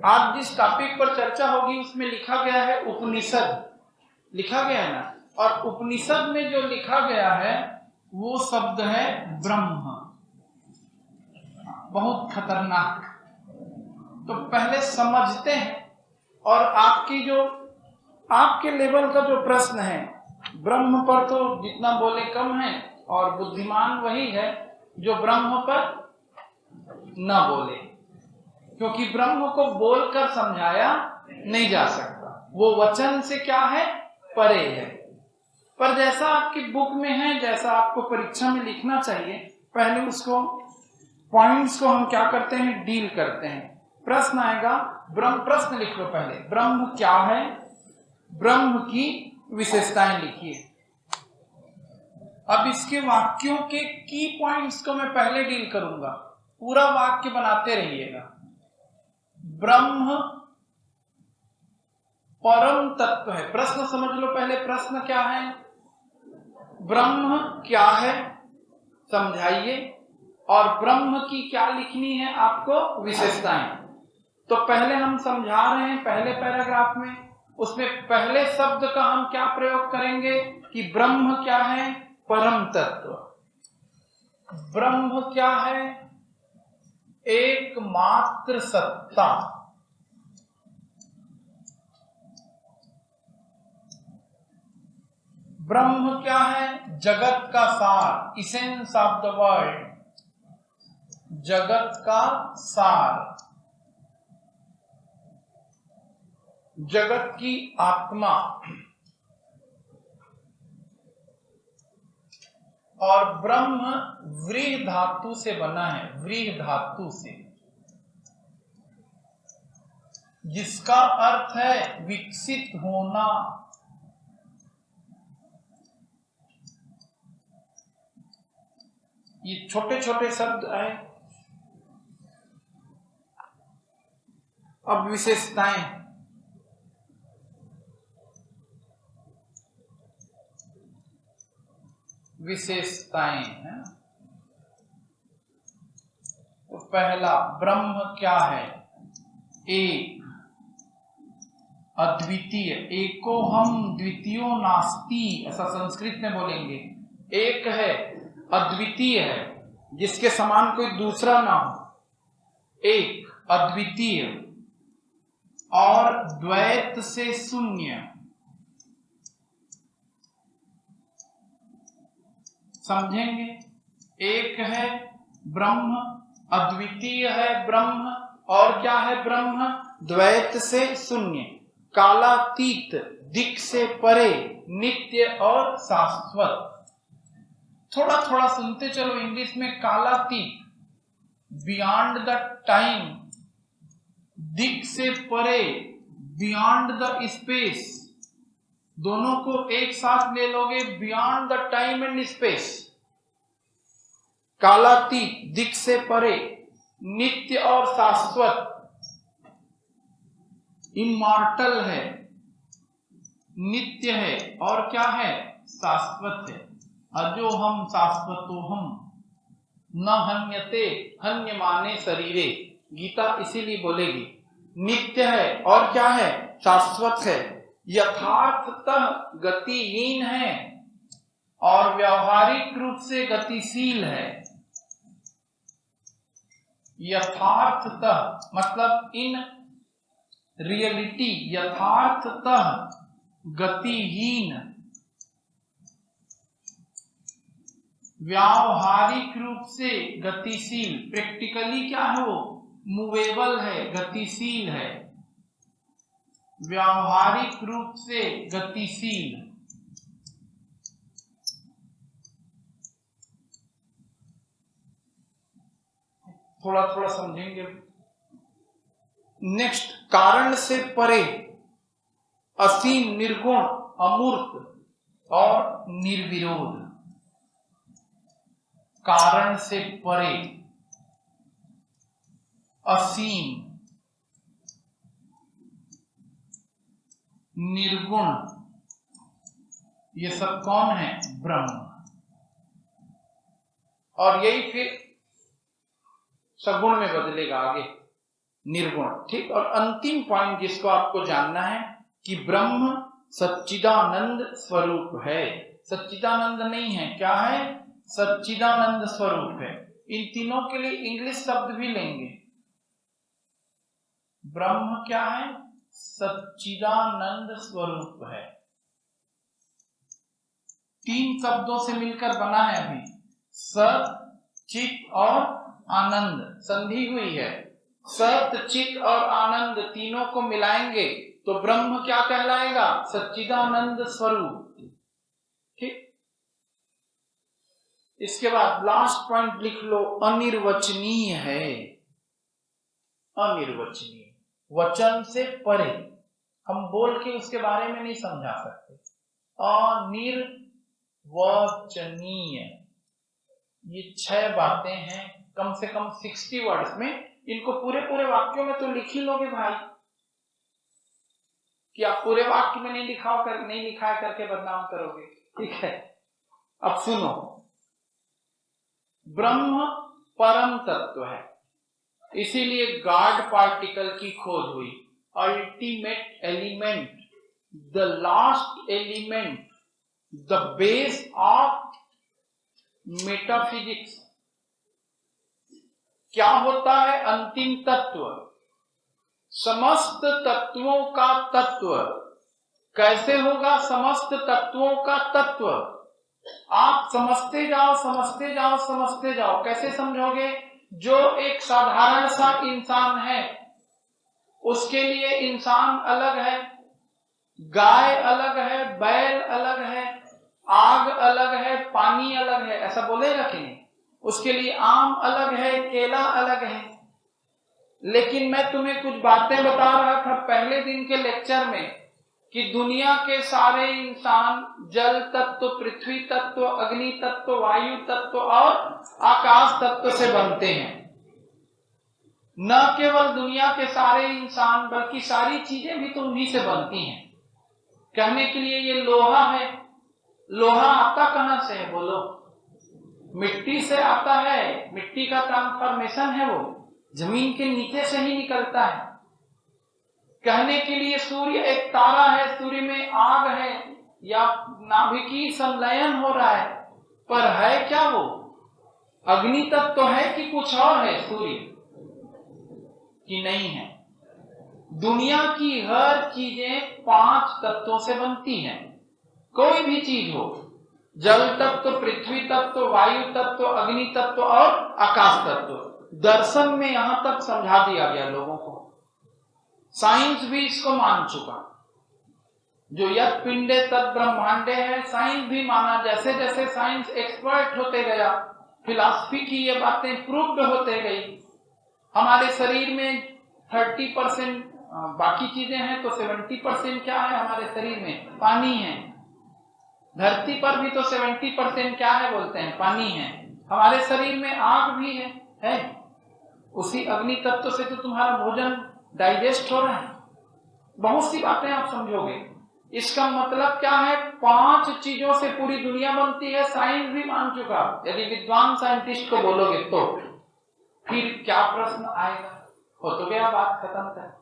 आज जिस टॉपिक पर चर्चा होगी उसमें लिखा गया है उपनिषद, लिखा गया है ना, और उपनिषद में जो लिखा गया है वो शब्द है ब्रह्म। बहुत खतरनाक। तो पहले समझते हैं, और आपके लेवल का जो प्रश्न है, ब्रह्म पर तो जितना बोले कम है, और बुद्धिमान वही है जो ब्रह्म पर न बोले, क्योंकि ब्रह्म को बोलकर समझाया नहीं जा सकता, वो वचन से क्या है, परे है। पर जैसा आपकी बुक में है, जैसा आपको परीक्षा में लिखना चाहिए, पहले उसको पॉइंट्स को हम क्या करते हैं, डील करते हैं। प्रश्न आएगा, प्रश्न लिख लो पहले, ब्रह्म क्या है, ब्रह्म की विशेषताएं लिखिए। अब इसके वाक्यों के की पॉइंट्स को मैं पहले डील करूंगा, पूरा वाक्य बनाते रहिएगा। ब्रह्म परम तत्व है। प्रश्न समझ लो पहले, प्रश्न क्या है, ब्रह्म क्या है समझाइए, और ब्रह्म की क्या लिखनी है आपको, विशेषताएं। तो पहले हम समझा रहे हैं पहले पैराग्राफ में, उसमें पहले शब्द का हम क्या प्रयोग करेंगे कि ब्रह्म क्या है, परम तत्व। ब्रह्म क्या है, एकमात्र सत्ता। ब्रह्म क्या है, जगत का सार, इसेंस ऑफ द वर्ल्ड, जगत का सार, जगत की आत्मा। और ब्रह्म व्रीहि धातु से बना है, व्रीहि धातु से, जिसका अर्थ है विकसित होना। ये छोटे छोटे शब्द आए। अब विशेषताएं, विशेषताएं हैं। तो पहला, ब्रह्म क्या है, एक, अद्वितीय, एको हम द्वितीयो नास्ति, ऐसा संस्कृत में बोलेंगे। एक है, अद्वितीय है, जिसके समान कोई दूसरा ना हो, एक, अद्वितीय, और द्वैत से शून्य। समझेंगे, एक है ब्रह्म, अद्वितीय है ब्रह्म, और क्या है ब्रह्म, द्वैत से शून्य, कालातीत, दिक् से परे, नित्य और शाश्वत। थोड़ा थोड़ा सुनते चलो इंग्लिश में, कालातीत, बियॉन्ड द टाइम, दिक् से परे, बियॉन्ड द स्पेस। दोनों को एक साथ ले लोगे, beyond the time and space. कालातीत, दिक् से परे, नित्य और शाश्वत, इमॉर्टल है, नित्य है, और क्या है, शाश्वत है। अजोहम शाश्वतोहम, न हन्यते, हन्य माने शरीरे, गीता इसीलिए बोलेगी। नित्य है और क्या है, शाश्वत है, यथार्थतः गतिहीन है, और व्यावहारिक रूप से गतिशील है। यथार्थतः मतलब इन रियलिटी, यथार्थतः गतिहीन, व्यावहारिक रूप से गतिशील, प्रैक्टिकली क्या है वो, मूवेबल है, गतिशील है, व्यावहारिक रूप से गतिशील। थोड़ा थोड़ा समझेंगे। नेक्स्ट, कारण से परे, असीम, निर्गुण, अमूर्त और निर्विरोध। कारण से परे, असीम, निर्गुण, ये सब कौन है, ब्रह्म। और यही फिर सगुण में बदलेगा आगे। निर्गुण। ठीक, और अंतिम पॉइंट जिसको आपको जानना है कि ब्रह्म सच्चिदानंद स्वरूप है। सच्चिदानंद नहीं है, क्या है? सच्चिदानंद स्वरूप है। इन तीनों के लिए इंग्लिश शब्द भी लेंगे। ब्रह्म क्या है? सच्चिदानंद स्वरूप है। 3 शब्दों से मिलकर बना है अभी, सत, चित और आनंद, संधि हुई है। सत, चित और आनंद तीनों को मिलाएंगे तो ब्रह्म क्या कहलाएगा? सच्चिदानंद स्वरूप। ठीक, इसके बाद लास्ट पॉइंट लिख लो, अनिर्वचनीय है। अनिर्वचनीय, वचन से परे, हम बोल के उसके बारे में नहीं समझा सकते। अनिर्वचनीय, ये 6 बातें हैं, कम से कम 60 वर्ड्स में। इनको पूरे पूरे वाक्यों में तो लिख ही लोगे भाई, कि आप पूरे वाक्य में नहीं लिखा है करके बदनाम करोगे। ठीक है, अब सुनो, ब्रह्म परम तत्व है, इसीलिए गॉड पार्टिकल की खोज हुई। Ultimate element, the last element, the base of metaphysics. क्या होता है? अंतिम तत्व, समस्त तत्वों का तत्व। कैसे होगा समस्त तत्वों का तत्व? आप समझते जाओ समझते जाओ समझते जाओ। कैसे समझोगे? जो एक साधारण सा इंसान है, उसके लिए इंसान अलग है, गाय अलग है, बैल अलग है, आग अलग है, पानी अलग है, ऐसा बोलेगा कि नहीं? उसके लिए आम अलग है, केला अलग है। लेकिन मैं तुम्हें कुछ बातें बता रहा था पहले दिन के लेक्चर में कि दुनिया के सारे इंसान जल तत्व, पृथ्वी तत्व, अग्नि तत्व, वायु तत्व और आकाश तत्व से बनते हैं। न केवल दुनिया के सारे इंसान बल्कि सारी चीजें भी तो उन्हीं से बनती हैं। कहने के लिए ये लोहा है, लोहा आता कहां से है बोलो? मिट्टी से आता है, मिट्टी का ट्रांसफॉर्मेशन है, वो जमीन के नीचे से ही निकलता है। कहने के लिए सूर्य एक तारा है, सूर्य में आग है या नाभिकीय संलयन हो रहा है, पर है क्या वो? अग्नि तत्व तो है कि कुछ और है? सूर्य की नहीं है। दुनिया की हर चीजें 5 तत्वों से बनती हैं। कोई भी चीज हो, जल तत्व, पृथ्वी तत्व, वायु तत्व, अग्नि तत्व और आकाश तत्व। दर्शन में यहां तक समझा दिया गया लोगों को, साइंस भी इसको मान चुका। जो यत् पिंडे तत् ब्रह्मांडे है, साइंस भी माना। जैसे जैसे साइंस एक्सपर्ट होते गया, फिलॉसफी की ये बातें प्रूव्ड होते गई। हमारे शरीर में 30% बाकी चीजें हैं, तो 70% क्या है हमारे शरीर में? पानी है। धरती पर भी तो 70% क्या है बोलते हैं? पानी है। हमारे शरीर में आग भी है। उसी अग्नि तत्व से तो तुम्हारा भोजन डाइजेस्ट हो रहा है। बहुत सी बातें आप समझोगे। इसका मतलब क्या है? 5 चीजों से पूरी दुनिया बनती है, साइंस भी मान चुका। यदि विद्वान साइंटिस्ट को बोलोगे तो फिर क्या प्रश्न आएगा? हो तो गया, बात खत्म कर।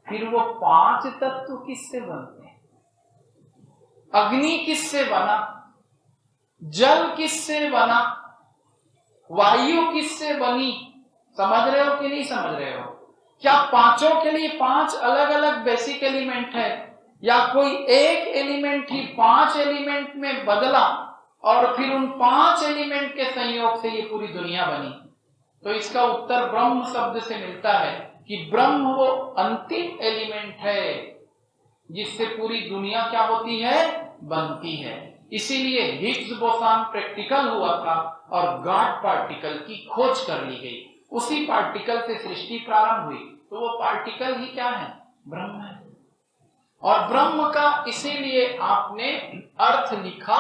फिर वो 5 तत्व किससे बनते हैं? अग्नि किससे बना? जल किससे बना? वायु किससे बनी? समझ रहे हो कि नहीं समझ रहे हो? क्या पांचों के लिए 5 अलग अलग बेसिक एलिमेंट है, या कोई एक एलिमेंट ही 5 एलिमेंट में बदला और फिर उन 5 एलिमेंट के संयोग से ये पूरी दुनिया बनी? तो इसका उत्तर ब्रह्म शब्द से मिलता है कि ब्रह्म वो अंतिम एलिमेंट है जिससे पूरी दुनिया क्या होती है? बनती है। इसीलिए हिग्स बोसॉन प्रैक्टिकल हुआ था और गॉड पार्टिकल की खोज कर ली गई। उसी पार्टिकल से सृष्टि प्रारंभ हुई। तो वो पार्टिकल ही क्या है? ब्रह्म है। और ब्रह्म का इसीलिए आपने अर्थ लिखा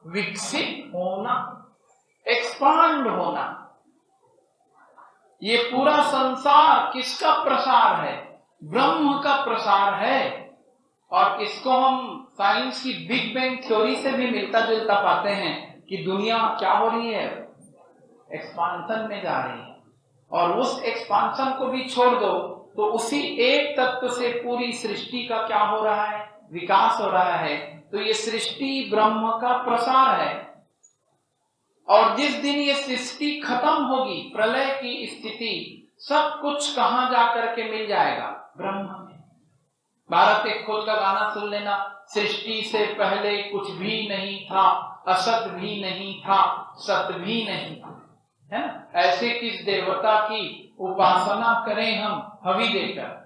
विकसित होना, एक्सपांड होना। ये पूरा संसार किसका प्रसार है? ब्रह्म का प्रसार है। और इसको हम साइंस की बिग बैंग थ्योरी से भी मिलता जुलता पाते हैं कि दुनिया क्या हो रही है? एक्सपांशन में जा रही है। और उस एक्सपांशन को भी छोड़ दो तो उसी एक तत्व से पूरी सृष्टि का क्या हो रहा है, विकास हो रहा है। तो ये सृष्टि ब्रह्म का प्रसार है। और जिस दिन ये सृष्टि खत्म होगी, प्रलय की स्थिति, सब कुछ कहां जाकर के मिल जाएगा, ब्रह्म में। भारत एक खोज का गाना सुन लेना, सृष्टि से पहले कुछ भी नहीं था, असत भी नहीं था, सत भी नहीं था, है ना। ऐसे किस देवता की उपासना करें हम हवि देकर।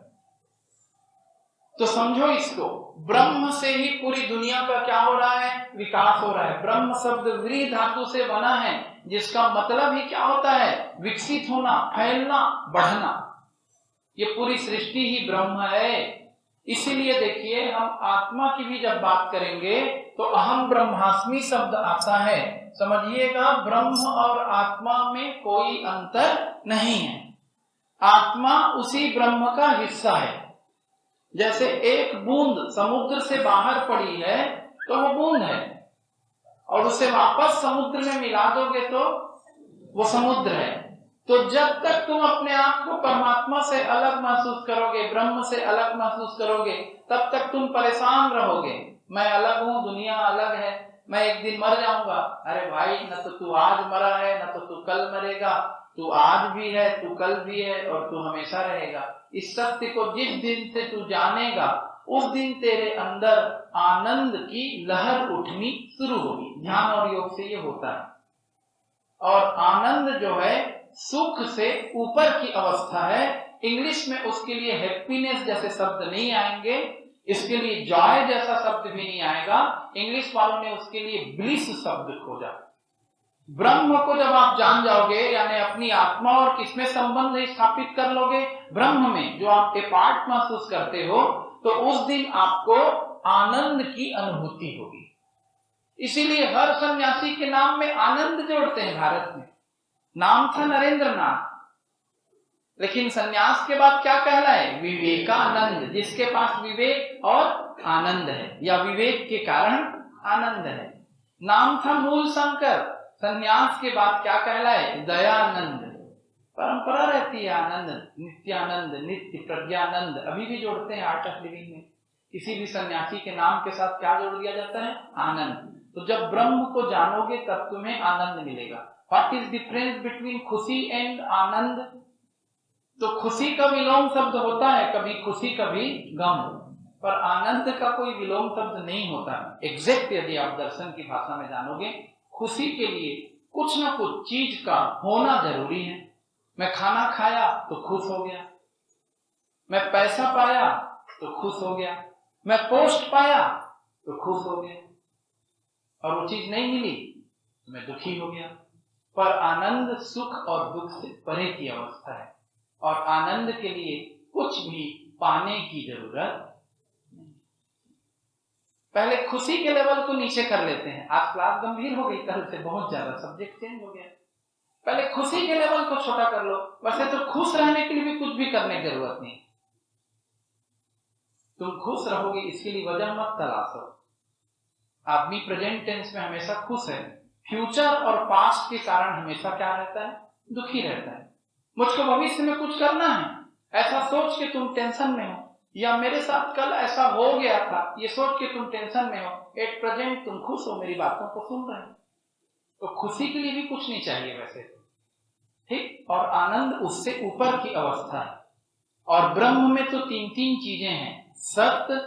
तो समझो इसको, ब्रह्म से ही पूरी दुनिया का क्या हो रहा है, विकास हो रहा है। ब्रह्म शब्द व्री धातु से बना है, जिसका मतलब ही क्या होता है, विकसित होना, फैलना, बढ़ना। ये पूरी सृष्टि ही ब्रह्म है। इसीलिए देखिए, हम आत्मा की भी जब बात करेंगे तो अहम ब्रह्मास्मि शब्द आता है। समझिएगा, ब्रह्म और आत्मा में कोई अंतर नहीं है। आत्मा उसी ब्रह्म का हिस्सा है। जैसे एक बूंद समुद्र से बाहर पड़ी है तो वो बूंद है, और उसे वापस समुद्र में मिला दोगे तो वो समुद्र है। तो जब तक तुम अपने आप को परमात्मा से अलग महसूस करोगे, ब्रह्म से अलग महसूस करोगे, तब तक तुम परेशान रहोगे। मैं अलग हूँ, दुनिया अलग है, मैं एक दिन मर जाऊंगा। अरे भाई, न तो तू आज मरा है, न तो तू कल मरेगा। तू आज भी है, तू कल भी है, और तू हमेशा रहेगा। इस सत्य को जिस दिन से तू जानेगा, उस दिन तेरे अंदर आनंद की लहर उठनी शुरू होगी। ध्यान और योग से ये होता है। और आनंद जो है, सुख से ऊपर की अवस्था है। इंग्लिश में उसके लिए हैप्पीनेस जैसे शब्द नहीं आएंगे, इसके लिए जॉय जैसा शब्द भी नहीं आएगा। इंग्लिश वालों ने उसके लिए ब्लिस शब्द खोजा। ब्रह्म को जब आप जान जाओगे, यानी अपनी आत्मा और किसमें संबंध स्थापित कर लोगे, ब्रह्म में, जो आप पार्ट महसूस करते हो, तो उस दिन आपको आनंद की अनुभूति होगी। इसीलिए हर सन्यासी के नाम में आनंद जोड़ते हैं। भारत में नाम था नरेंद्र नाथ, लेकिन सन्यास के बाद क्या कहलाए, विवेकानंद, जिसके पास विवेक और आनंद है, या विवेक के कारण आनंद है। नाम था मूल शंकर, सन्यास के बाद क्या कहलाए, दयानंद। परंपरा रहती है आनंद, नित्यानंद, नित्य प्रज्ञानंद, अभी भी जोड़ते हैं आर्ट ऑफ लिविंग में। किसी भी सन्यासी के नाम के साथ क्या जोड़ दिया जाता है, आनंद। तो जब ब्रह्म को जानोगे तब तुम्हें आनंद मिलेगा। व्हाट इज डिफरेंस बिटवीन खुशी एंड आनंद? तो खुशी का विलोम शब्द होता है, कभी खुशी कभी गम, पर आनंद का कोई विलोम शब्द नहीं होता। एग्जैक्ट यदि आप दर्शन की भाषा में जानोगे, खुशी के लिए कुछ ना कुछ चीज का होना जरूरी है। मैं खाना खाया तो खुश हो गया, मैं पैसा पाया तो खुश हो गया, मैं पोस्ट पाया तो खुश हो गया, और वो चीज नहीं मिली तो मैं दुखी हो गया। पर आनंद सुख और दुख से परे की अवस्था है, और आनंद के लिए कुछ भी पाने की जरूरत नहीं। पहले खुशी के लेवल को नीचे कर लेते हैं। आज क्लास गंभीर हो गई, कल से बहुत ज्यादा सब्जेक्ट चेंज हो गया। पहले खुशी के लेवल को छोटा कर लो। वैसे तो खुश रहने के लिए भी कुछ भी करने की जरूरत नहीं। तुम खुश रहोगे इसके लिए वजह मत तलाशो। आदमी प्रेजेंट टेंस में हमेशा खुश है, फ्यूचर और पास्ट के कारण हमेशा क्या रहता है, दुखी रहता है। मुझको भविष्य में कुछ करना है, ऐसा सोच के तुम टेंशन में हो, या मेरे साथ कल ऐसा हो गया था, ये सोच के तुम टेंशन में हो। एट प्रेजेंट तुम खुश हो, मेरी बातों को सुन रहे हो, तो खुशी के लिए भी कुछ नहीं चाहिए वैसे, ठीक। और आनंद उससे ऊपर की अवस्था है। और ब्रह्म में तो तीन चीजें हैं, सत्य,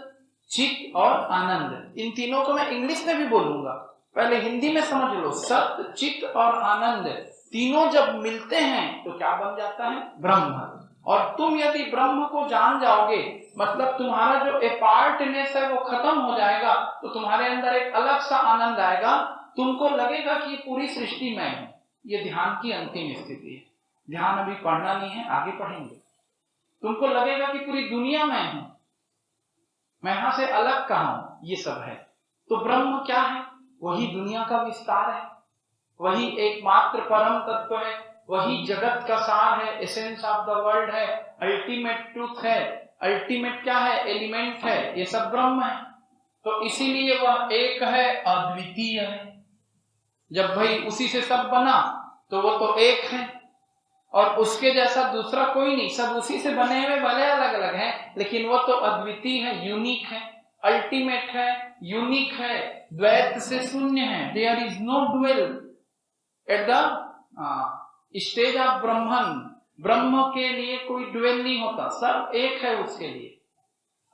चित्त और आनंद। इन तीनों को मैं इंग्लिश में भी बोलूंगा, पहले हिंदी में समझ लो। सत्य, चित्त और आनंद तीनों जब मिलते हैं तो क्या बन जाता है, ब्रह्म। और तुम यदि ब्रह्म को जान जाओगे, मतलब तुम्हारा जो अपार्टनेस है वो खत्म हो जाएगा, तो तुम्हारे अंदर एक अलग सा आनंद आएगा। तुमको लगेगा कि पूरी सृष्टि में है। ये ध्यान की अंतिम स्थिति है। ध्यान अभी पढ़ना नहीं है, आगे पढ़ेंगे। तुमको लगेगा कि पूरी दुनिया में है, मैं यहां से अलग कहां हूं, ये सब है। तो ब्रह्म क्या है, वही दुनिया का विस्तार है, वही एकमात्र परम तत्व है, वही जगत का सार है, एसेंस ऑफ द वर्ल्ड है, अल्टीमेट ट्रूथ है। अल्टीमेट क्या है, एलिमेंट है, ये सब ब्रह्म है। तो इसीलिए वह एक है, अद्वितीय है। जब भाई उसी से सब बना तो वो तो एक है। और उसके जैसा दूसरा कोई नहीं, सब उसी से बने हुए, भले अलग अलग हैं, लेकिन वो तो अद्वितीय है, यूनिक है, अल्टीमेट है, यूनिक है, द्वैत से शून्य है। There is no dual at the stage of Brahman. ब्रह्म के लिए कोई ड्वेल नहीं होता, सब एक है उसके लिए।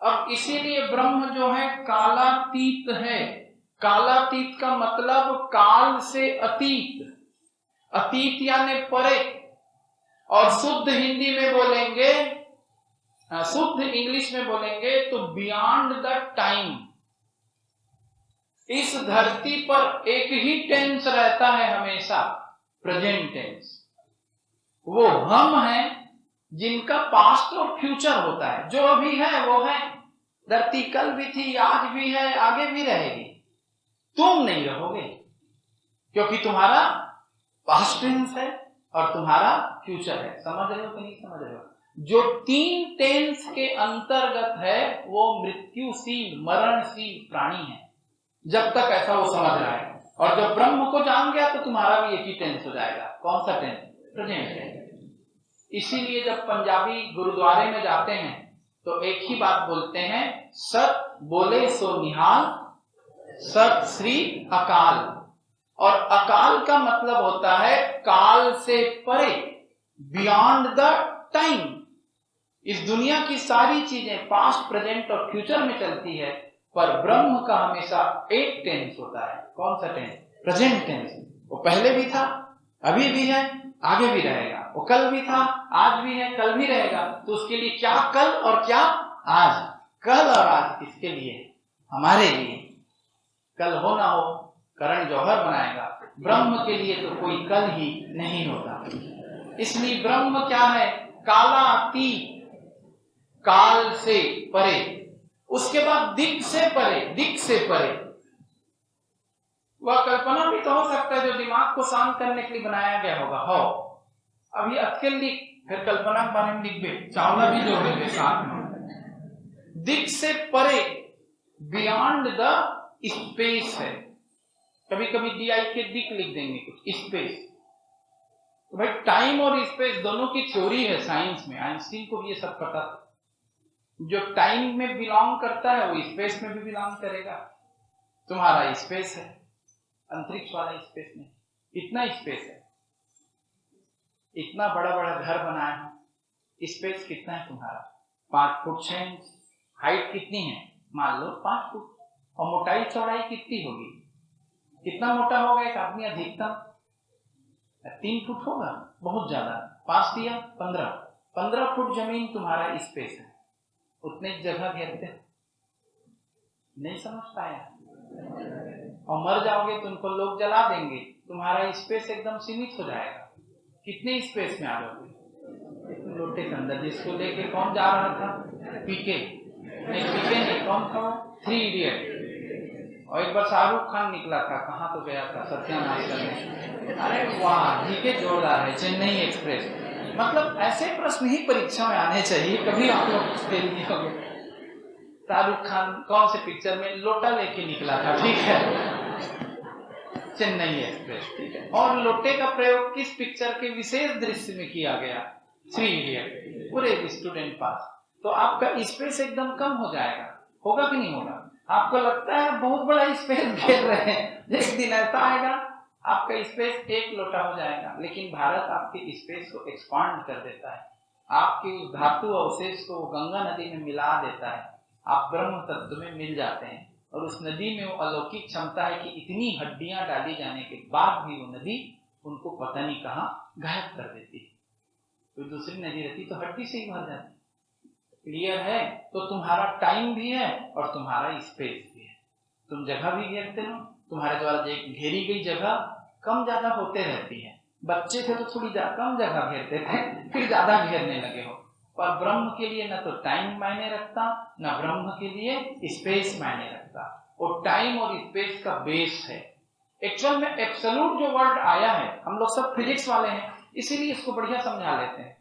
अब इसीलिए ब्रह्म जो है कालातीत है। कालातीत का मतलब काल से अतीत, अतीत यानी परे। और शुद्ध हिंदी में बोलेंगे, शुद्ध इंग्लिश में बोलेंगे तो बियॉन्ड द टाइम। इस धरती पर एक ही टेंस रहता है हमेशा, प्रेजेंट टेंस। वो हम हैं जिनका पास्ट और फ्यूचर होता है। जो अभी है वो है। धरती कल भी थी, आज भी है, आगे भी रहेगी। तुम नहीं रहोगे, क्योंकि तुम्हारा पास्ट टेंस है और तुम्हारा फ्यूचर है। समझ रहे हो कि नहीं समझ रहे हो? जो 3 टेंस के अंतर्गत है वो मृत्युशील, मरणशील प्राणी है, जब तक ऐसा वो समझ रहा है। और जब ब्रह्म को जान गया तो तुम्हारा भी एक ही टेंस हो जाएगा। कौन सा टेंस? Present tense. इसीलिए जब पंजाबी गुरुद्वारे में जाते हैं तो एक ही बात बोलते हैं, सत बोले सो निहाल, सत श्री अकाल। और अकाल का मतलब होता है काल से परे, बियॉन्ड द टाइम। इस दुनिया की सारी चीजें पास्ट, प्रेजेंट और फ्यूचर में चलती है, पर ब्रह्म का हमेशा एक टेंस होता है। कौन सा टेंस? Present tense. वो पहले भी था, अभी भी है, आगे भी रहेगा। वो कल भी था, आज भी है, कल भी रहेगा। तो उसके लिए क्या कल और क्या आज? कल और आज किसके लिए? हमारे लिए। कल हो ना हो करण जौहर बनाएगा, ब्रह्म के लिए तो कोई कल ही नहीं होता। इसलिए ब्रह्म क्या है? कालातीत, काल से परे। उसके बाद दिक् से परे, दिक् से परे। वह कल्पना भी तो हो सकता है जो दिमाग को शांत करने के लिए बनाया गया होगा। हो अभी अकेले लिख, फिर कल्पना के बारे में लिख बे, चावला भी जोड़े साथ में। दिक् से परे, बियॉन्ड द स्पेस है। कभी कभी DI के दिक् लिख देंगे कुछ, स्पेस। तो भाई टाइम और स्पेस दोनों की थ्योरी है साइंस में। आइंस्टीन को भी ये सब पता था। जो टाइम में बिलोंग करता है वो स्पेस में भी बिलोंग करेगा। तुम्हारा स्पेस है, अंतरिक्ष वाला स्पेस में कितना स्पेस है? इतना बड़ा बड़ा घर बनाया है, स्पेस कितना है तुम्हारा? 5 फुट 6 इंच। हाइट कितनी है? मान लो 5 फुट। और मोटाई चौड़ाई कितनी होगी? कितना मोटा होगा एक आदमी? अधिकतम 3 फुट होगा, बहुत ज्यादा 5 दिया 15 फुट जमीन तुम्हारा स्पेस है। उतने जगह घेरते हैं, नहीं समझ पाया। और मर जाओगे तो उनको लोग जला देंगे, तुम्हारा स्पेस एकदम सीमित हो जाएगा। कितने स्पेस में आ जाओगे? लोटे के अंदर। जिसको लेके कौन जा रहा था? पीके नहीं, कौन था वो? 3 इडियट। और एक बार शाहरुख खान निकला था, कहाँ तो गया था सत्यानाश करने। अरे वाह, पीके जोरदार है। चेन्नई एक्सप्रेस। मतलब ऐसे प्रश्न ही परीक्षा में आने चाहिए, कभी आप लोग फेल नहीं होंगे। शाहरुख खान कौन से पिक्चर में लोटा लेके निकला था? ठीक है, चेन्नई एक्सप्रेस। ठीक है। और लोटे का प्रयोग किस पिक्चर के विशेष दृश्य में किया गया? 3 इडियट। पूरे स्टूडेंट पास। तो आपका स्पेस एकदम कम हो जाएगा। होगा कि नहीं होगा? आपको लगता है बहुत बड़ा स्पेस घेर रहे हैं, एक दिन ऐसा आएगा आपका स्पेस 1 लोटा हो जाएगा। लेकिन भारत आपके स्पेस को एक्सपांड कर देता है, आपकी उस धातु अवशेष को गंगा नदी में मिला देता है, आप ब्रह्म तत्व में मिल जाते हैं। और उस नदी में वो अलौकिक क्षमता है कि इतनी हड्डियां डाली जाने के बाद भी वो नदी उनको पता नहीं कहाँ गायब कर देती है। कोई दूसरी नदी रहती तो हड्डी से ही भर जाती। क्लियर है? तो तुम्हारा टाइम भी है और तुम्हारा स्पेस भी है। तुम जगह भी घेरते हो, तुम्हारे द्वारा घेरी गई जगह कम ज्यादा होते रहती है। बच्चे थे तो थोड़ी कम जगह घेरते थे, फिर ज्यादा घेरने लगे हो। पर ब्रह्म के लिए न तो टाइम मायने रखता, न ब्रह्म के लिए स्पेस मायने रखता। और टाइम और स्पेस का बेस है। एक्चुअल में एब्सोल्यूट जो वर्ड आया है, हम लोग सब फिजिक्स वाले हैं इसीलिए इसको बढ़िया समझा लेते हैं।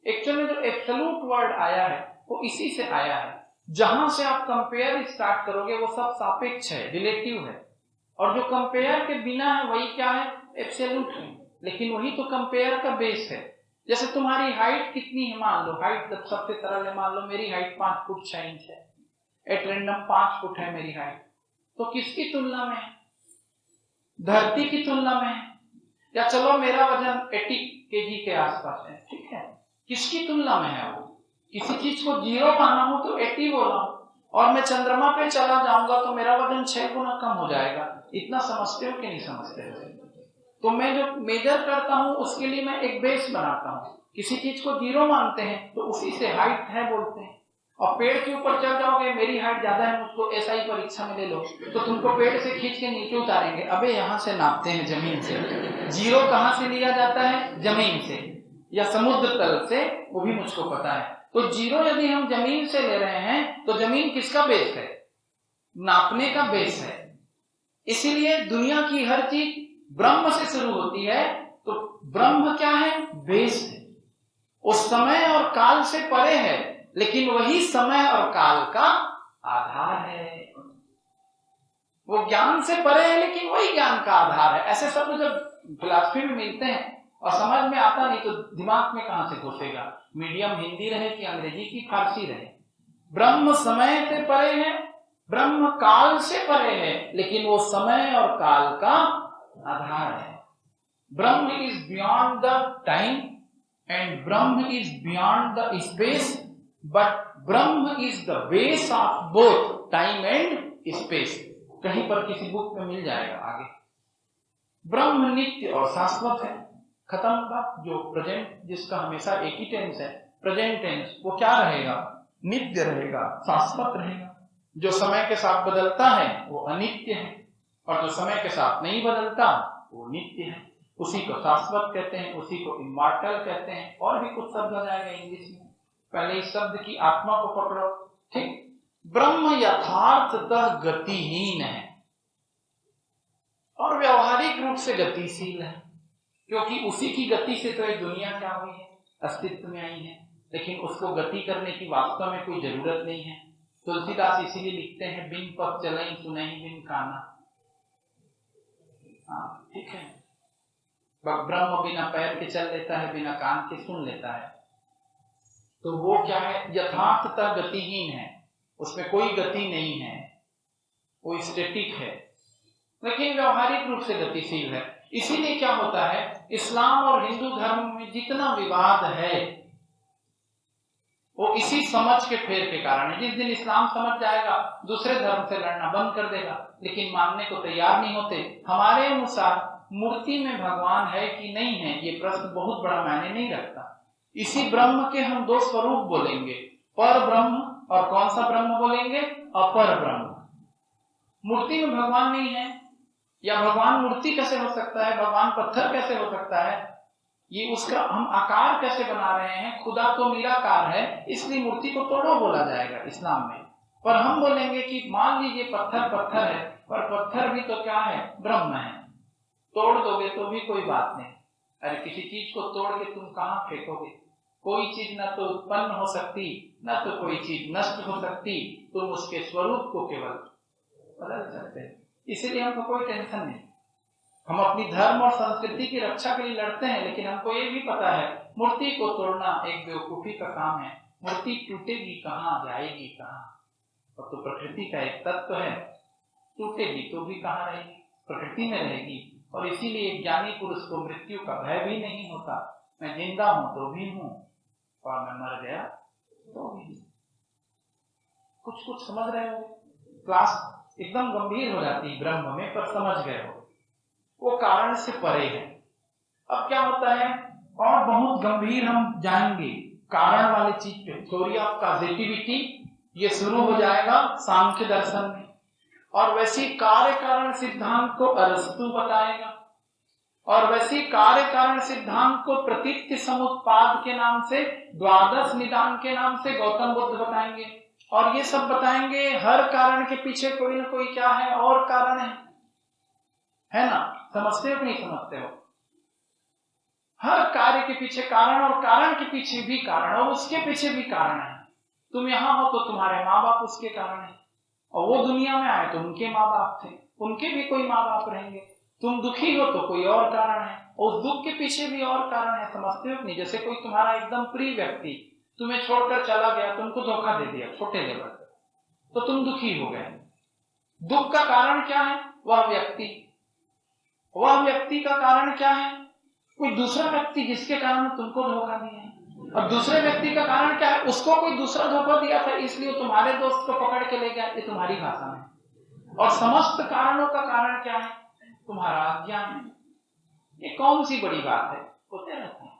एक्चुअल में जो एब्सोल्यूट वर्ड आया है वो इसी से आया है। जहां से आप कंपेयर स्टार्ट करोगे वो सब सापेक्ष है, रिलेटिव है। और जो कंपेयर के बिना है वही क्या है? एब्सोल्यूट है। लेकिन वही तो कंपेयर का बेस है। जैसे तुम्हारी हाइट कितनी है, मान लो हाइट सबसे सरल है, मान लो मेरी हाइट 5 फुट 6 इंच है, एट रैंडम 5 फुट है मेरी हाइट, तो किसकी तुलना में है? धरती की तुलना में है। या चलो मेरा वजन 80 kg के आसपास है, ठीक है, किसकी तुलना में है? वो किसी चीज को 0 माना हूं तो 80 बोला हूं, और मैं चंद्रमा पे चला जाऊंगा तो मेरा वजन 6 गुना कम हो जाएगा। इतना समझते हो कि नहीं समझते हो? तो मैं जो मेजर करता हूं उसके लिए मैं एक बेस बनाता हूं। किसी चीज को 0 मानते हैं तो उसी से हाइट है बोलते हैं। और पेड़ के ऊपर चढ़ जाओगे, मेरी हाइट ज्यादा है, मुझको एसआई परीक्षा में ले लो, तो तुमको पेड़ से खींच के नीचे उतारेंगे। अबे यहाँ से नापते हैं जमीन से, 0 कहां से लिया जाता है? जमीन से या समुद्र तल से, वो भी मुझको पता है। तो 0 यदि हम जमीन से ले रहे हैं तो जमीन किसका बेस है? नापने का बेस है। इसीलिए दुनिया की हर चीज ब्रह्म से शुरू होती है, तो ब्रह्म क्या है? बेस है। उस समय और काल से परे है, लेकिन वही समय और काल का आधार है। वो ज्ञान से परे है लेकिन वही ज्ञान का आधार है। ऐसे शब्द जब फिलॉसफी में मिलते हैं और समझ में आता नहीं तो दिमाग में कहां से घुसेगा? मीडियम हिंदी रहे कि अंग्रेजी की फारसी रहे, ब्रह्म समय से परे है, ब्रह्म काल से परे है, लेकिन वो समय और काल का आधार है। Brahma is beyond the time and Brahma is beyond the space, but Brahma is the base of both time and space. कहीं पर किसी बुक में मिल जाएगा आगे। ब्रह्म नित्य और शाश्वत है। खत्म बात। जो प्रेजेंट जिसका हमेशा एक ही टेंस है, प्रेजेंट टेंस, वो क्या रहेगा? नित्य रहेगा, शाश्वत रहेगा। जो समय के साथ बदलता है वो अनित्य है, और जो समय के साथ नहीं बदलता वो नित्य है। उसी को शाश्वत कहते हैं, उसी को इमॉर्टल कहते हैं। और भी कुछ शब्द आ जाएगा इंग्लिश में, पहले इस शब्द की आत्मा को पकड़ो, ठीक। ब्रह्म यथार्थतः गतिहीन है और व्यवहारिक रूप से गतिशील है, क्योंकि उसी की गति से तो ये दुनिया क्या हुई है, अस्तित्व में आई है। लेकिन उसको गति करने की वास्तव में कोई जरूरत नहीं है। तुलसीदास इसीलिए लिखते हैं, बिन पग चलई सुनहि बिन काना। ठीक है, ब्रह्म बिना पैर के चल लेता है, बिना कान के सुन लेता है। तो वो क्या है? यथार्थतः गतिहीन है, उसमें कोई गति नहीं है, वो स्टैटिक है, लेकिन व्यवहारिक रूप से गतिशील है। इसीलिए क्या होता है, इस्लाम और हिंदू धर्म में जितना विवाद है वो इसी समझ के फेर के कारण है। जिस दिन इस्लाम समझ जाएगा दूसरे धर्म से लड़ना बंद कर देगा, लेकिन मानने को तैयार नहीं होते। हमारे अनुसार मूर्ति में भगवान है कि नहीं है ये प्रश्न बहुत बड़ा मायने नहीं रखता। इसी ब्रह्म के हम 2 स्वरूप बोलेंगे, पर ब्रह्म और कौन सा ब्रह्म बोलेंगे? अपर ब्रह्म। मूर्ति में भगवान नहीं है, या भगवान मूर्ति कैसे हो सकता है, भगवान पत्थर कैसे हो सकता है, ये उसका हम आकार कैसे बना रहे हैं? खुदा तो निराकार है, इसलिए मूर्ति को तोड़ो बोला जाएगा इस्लाम में। पर हम बोलेंगे कि मान लीजिए पत्थर पत्थर है, पर पत्थर भी तो क्या है? ब्रह्म है। तोड़ दोगे तो भी कोई बात नहीं। अरे किसी चीज को तोड़ के तुम कहां फेंकोगे? कोई चीज न तो उत्पन्न हो सकती, न तो कोई चीज नष्ट हो सकती। तुम उसके स्वरूप को केवल बदल सकते हैं। इसलिए हमको कोई टेंशन नहीं। हम अपनी धर्म और संस्कृति की रक्षा के लिए लड़ते हैं, लेकिन हमको ये भी पता है मूर्ति को तोड़ना एक बेवकूफी का काम है। मूर्ति टूटेगी कहाँ, जाएगी कहाँ? और तो प्रकृति का एक तत्व है, टूटेगी तो भी कहाँ रहेगी? प्रकृति में रहेगी। और इसीलिए ज्ञानी पुरुष को मृत्यु का भय भी नहीं होता। मैं जिंदा हूं तो भी हूं, और मैं मर गया तो भी। कुछ कुछ समझ रहे हो? क्लास एकदम गंभीर हो जाती ब्रह्म में, पर समझ गए हो वो कारण से परे है। अब क्या होता है, और बहुत गंभीर हम जाएंगे कारण वाली चीज पे। थ्योरी ऑफ कॉजेटिविटी ये शुरू हो जाएगा सांख्य दर्शन में, और वैसी कार्य कारण सिद्धांत को अरस्तु बताएगा, और वैसी कार्य कारण सिद्धांत को प्रतीत्य समुत्पाद के नाम से, द्वादश निदान के नाम से गौतम बुद्ध बताएंगे। और ये सब बताएंगे हर कारण के पीछे कोई ना कोई क्या है, और कारण है ना? समझते हो कि नहीं समझते हो? हर कार्य के पीछे कारण, और कारण के पीछे भी कारण, और उसके पीछे भी कारण है। तुम यहां हो तो तुम्हारे माँ बाप उसके कारण है, और वो दुनिया में आए तो उनके माँ बाप थे, उनके भी कोई माँ बाप रहेंगे। तुम दुखी हो तो कोई और कारण है, और उस दुख के पीछे भी और कारण है, समझते हो नहीं? जैसे कोई तुम्हारा एकदम प्रिय व्यक्ति तुम्हें छोड़कर चला गया, तुमको धोखा दे दिया छोटे लेवल पर, तो तुम दुखी हो गए। दुख का कारण क्या है? वह व्यक्ति का कारण क्या है? कोई दूसरा व्यक्ति जिसके कारण तुमको धोखा दिया है। और दूसरे व्यक्ति का कारण क्या है? उसको कोई दूसरा धोखा दिया था, इसलिए तुम्हारे दोस्त को पकड़ के ले गया। ये तुम्हारी भाषा में। और समस्त कारणों का कारण क्या है? तुम्हारा अज्ञान है। ये कौन सी बड़ी बात है? होते रहते हैं,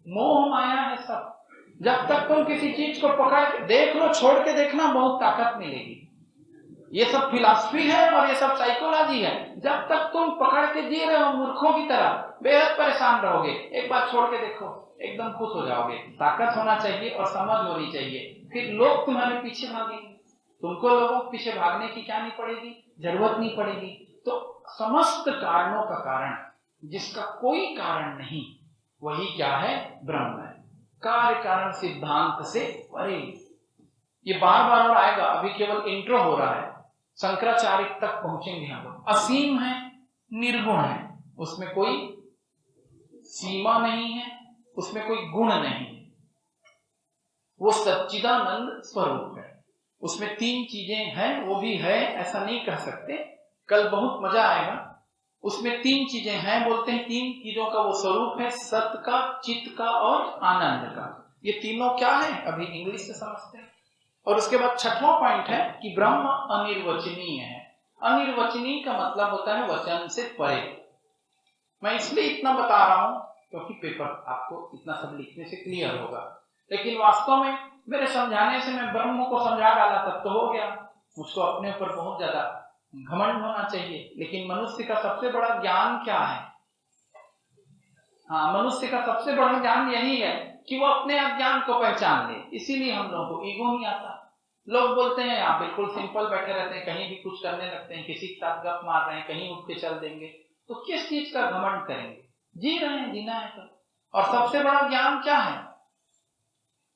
मोह माया है सब। जब तक तुम किसी चीज को पकड़ के देख लो, छोड़ के देखना, बहुत ताकत मिलेगी। ये सब फिलॉसफी है और ये सब साइकोलॉजी है। जब तक तुम पकड़ के जी रहे हो मूर्खों की तरह, बेहद परेशान रहोगे। एक बार छोड़ के देखो, एकदम खुश हो जाओगे। ताकत होना चाहिए और समझ होनी चाहिए, फिर लोग तुम्हारे पीछे भागेंगे। तुमको लोगों के पीछे भागने की क्या नहीं पड़ेगी, जरूरत नहीं पड़ेगी। तो समस्त कारणों का कारण, जिसका कोई कारण नहीं, वही क्या है? ब्रह्म है। कार्य कारण सिद्धांत से परे। ये बार बार और आएगा, अभी केवल इंट्रो हो रहा है, शंकराचार्य तक पहुंचेंगे हम लोग। असीम है, निर्गुण है, उसमें कोई सीमा नहीं है, उसमें कोई गुण नहीं है। वो सच्चिदानंद स्वरूप है। उसमें तीन चीजें हैं, वो भी है ऐसा नहीं कह सकते, कल बहुत मजा आएगा। उसमें तीन चीजें हैं, बोलते हैं तीन चीजों का वो स्वरूप है, सत का, चित्त का और आनंद का। ये तीनों क्या है अभी इंग्लिश से समझते हैं। और उसके बाद छठवां पॉइंट है कि ब्रह्म अनिर्वचनीय है। अनिर्वचनीय का मतलब होता है वचन से परे। मैं इसलिए इतना बता रहा हूं क्योंकि पेपर आपको इतना सब लिखने से क्लियर होगा, लेकिन वास्तव में मेरे समझाने से मैं ब्रह्म को समझा डाला तब तो हो गया। मुझको अपने ऊपर बहुत ज्यादा घमंड होना चाहिए, लेकिन मनुष्य का सबसे बड़ा ज्ञान क्या है? हाँ, मनुष्य का सबसे बड़ा ज्ञान यही है कि वो अपने अज्ञान को पहचान ले। इसीलिए हम लोगों को ईगो नहीं आता। लोग बोलते हैं आप बिल्कुल सिंपल बैठे रहते हैं, कहीं भी कुछ करने लगते हैं, किसी के साथ गप मार रहे हैं, कहीं उठ के चल देंगे, तो किस चीज का घमंड करेंगे? जी रहे हैं, जीना है तो। और सबसे बड़ा ज्ञान क्या है?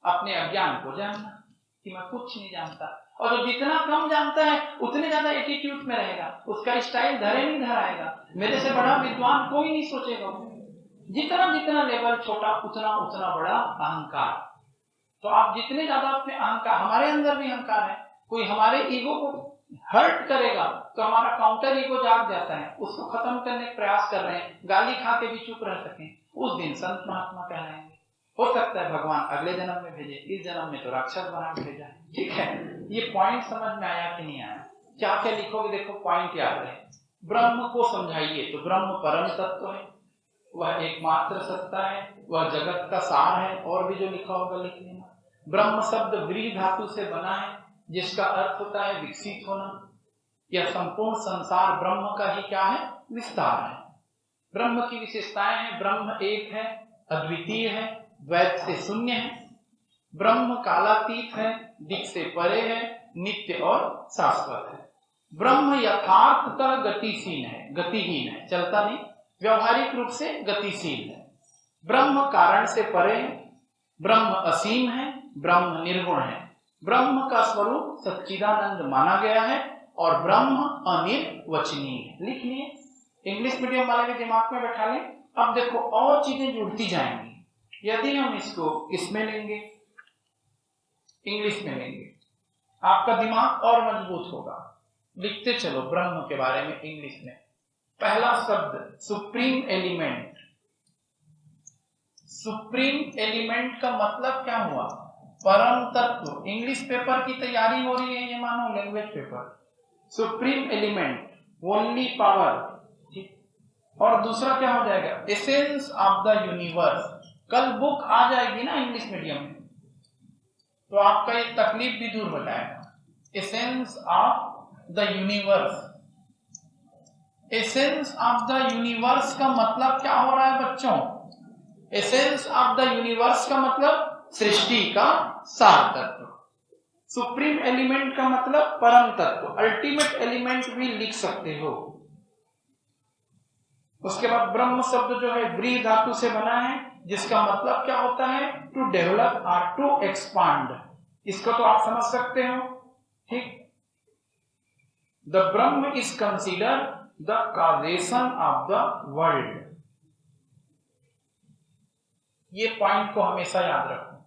अपने अज्ञान को जानना कि मैं कुछ नहीं जानता। और जो जितना कम जानता है उतने ज्यादा एटीट्यूड में रहेगा, उसका स्टाइल धरे नहीं धराएगा। मेरे से बड़ा विद्वान कोई नहीं सोचेगा। जितना जितना लेवल छोटा, उतना उतना बड़ा अहंकार। तो आप जितने ज्यादा अपने अहंकार, हमारे अंदर भी अहंकार है, कोई हमारे ईगो को हर्ट करेगा तो हमारा काउंटर ईगो जाग जाता है, उसको खत्म करने का प्रयास कर रहे हैं, गाली खा के भी चुप रह सकें, उस दिन संत महात्मा कहलाएंगे। हो सकता है भगवान अगले जन्म में भेजे, इस जन्म में तो राक्षस बना के भेजा। ठीक है, ये पॉइंट समझ में आया कि नहीं आया? क्या क्या लिखोगे देखो, पॉइंट याद रहे। ब्रह्म को समझाइए तो ब्रह्म परम तत्व है, वह एकमात्र सत्ता है, वह जगत का सार है। और भी जो लिखा होगा लिख लेना। ब्रह्म शब्द व्रीहि धातु से बना है, जिसका अर्थ होता है विकसित होना। यह संपूर्ण संसार ब्रह्म का ही क्या है? विस्तार है। ब्रह्म की विशेषताएं हैं, ब्रह्म एक है, अद्वितीय है, द्वैत से शून्य है, ब्रह्म कालातीत है, दिक् से परे है, नित्य और शाश्वत है। ब्रह्म यथार्थतः गतिशील है, गतिहीन है, चलता नहीं, व्यवहारिक रूप से गतिशील है। ब्रह्म कारण से परे है, ब्रह्म असीम है, ब्रह्म निर्गुण है, ब्रह्म का स्वरूप सच्चिदानंद माना गया है, और ब्रह्म अनिर्वचनीय है। लिख लिए, इंग्लिश मीडियम वाले के दिमाग में बैठा लें। अब देखो और चीजें जुड़ती जाएंगी। यदि हम इसको इसमें लेंगे, इंग्लिश में लेंगे, आपका दिमाग और मजबूत होगा। लिखते चलो ब्रह्म के बारे में इंग्लिश में। पहला शब्द सुप्रीम एलिमेंट। सुप्रीम एलिमेंट का मतलब क्या हुआ? परम तत्व। इंग्लिश पेपर की तैयारी हो रही है, ये मानो language paper. Supreme element, only power. और दूसरा क्या हो जाएगा? Essence of the universe. कल बुक आ जाएगी ना इंग्लिश मीडियम में, तो आपका ये तकलीफ भी दूर हो जाएगा। Essence of the universe. Essence of the universe का मतलब क्या हो रहा है बच्चों? एसेंस ऑफ द यूनिवर्स का मतलब सृष्टि का सार तत्व। सुप्रीम एलिमेंट का मतलब परम तत्व, अल्टीमेट एलिमेंट भी लिख सकते हो। उसके बाद ब्रह्म शब्द जो है व्रीहि धातु से बना है, जिसका मतलब क्या होता है? टू डेवलप और टू एक्सपांड। इसको तो आप समझ सकते हो, ठीक। The Brahma is considered the causation of the world. ये पॉइंट को हमेशा याद रखो,